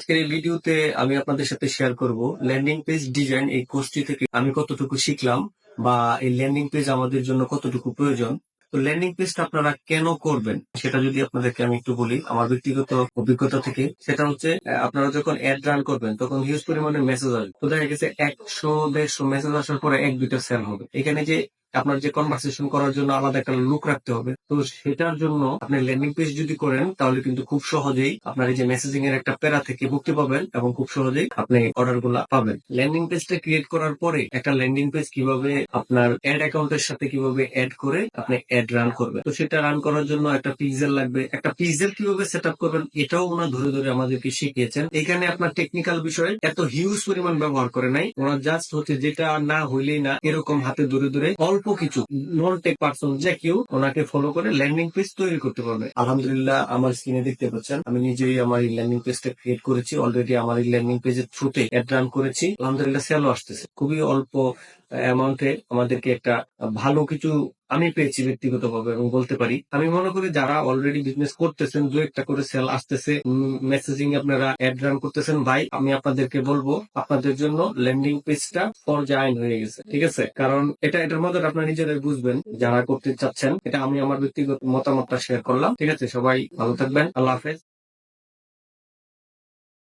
আজকের এই ভিডিওতে আমি আপনাদের সাথে শেয়ার করব ল্যান্ডিং পেজ ডিজাইন এই কোর্সটি থেকে আমি কতটুকু শিখলাম বা এই ল্যান্ডিং পেজ আমাদের জন্য কতটুকু প্রয়োজন। তো ল্যান্ডিং পেজটা আপনারা কেন করবেন সেটা যদি আপনাদেরকে আমি একটু বলি আমার ব্যক্তিগত অভিজ্ঞতা থেকে, সেটা হচ্ছে আপনারা যখন অ্যাড রান করবেন তখন হিউজ পরিমাণে মেসেজ আসবে। তো দেখা গেছে 100-150 মেসেজ আসার পরে 1-2টা সেল হবে। এখানে যে আপনার যে কনভারসেশন করার জন্য আলাদা একটা লুক রাখতে হবে, তো সেটার জন্য আপনি ল্যান্ডিং পেজ যদি করেন তাহলে কিন্তু খুব সহজেই আপনার এই যে মেসেজিং এর একটা প্যারা থেকে মুক্তি পাবেন এবং খুব সহজেই আপনি অর্ডার গুলা পাবেন। ল্যান্ডিং পেজটা ক্রিয়েট করার পরে একটা ল্যান্ডিং পেজ কিভাবে আপনার অ্যাড অ্যাকাউন্টের সাথে কিভাবে অ্যাড করে আপনি অ্যাড রান করবেন, তো সেটা রান করার জন্য একটা পিক্সেল লাগবে। একটা পিক্সেল কিভাবে সেট আপ করবেন এটাও ওনা ধরে ধরে আমাদেরকে শিখিয়েছেন। এখানে আপনার টেকনিক্যাল বিষয়ে এত হিউজ পরিমাণ ব্যবহার করে নাই, ওরা জাস্ট হচ্ছে যেটা না হইলেই না এরকম হাতে ধরে ধরে অল্প কিছু নন টেক পার্সন যে কেউ ওনাকে ফলো করে ল্যান্ডিং পেজ তৈরি করতে পারবে। আলহামদুলিল্লাহ আমার স্ক্রিনে দেখতে পাচ্ছেন আমি নিজেই আমার এই ল্যান্ডিং পেজটা ক্রিয়েট করেছি। অলরেডি আমার এই ল্যান্ডিং পেজের থ্রুতে অ্যাড রান করেছি। আলহামদুলিল্লাহ সেলও আসতেছে। খুবই অল্প অ্যামাউন্টে আমাদেরকে একটা ভালো কিছু আমি পেয়েছি ব্যক্তিগতভাবে এবং বলতে পারি। আমি মনে করি যারা অলরেডি বিজনেস করতেছেন, দু একটা করে সেল আসতেছে, মেসেজিং আপনারা অ্যাড রান করতেছেন, ভাই আমি আপনাদেরকে বলবো আপনাদের জন্য ল্যান্ডিং পেজটা ফরজাইন হয়ে গেছে। ঠিক আছে, কারণ এটার মধ্যে আপনারা নিজেরাই বুঝবেন যারা করতে চাচ্ছেন। এটা আমি আমার ব্যক্তিগত মতামতটা শেয়ার করলাম। ঠিক আছে, সবাই ভালো থাকবেন। আল্লাহ হাফেজ।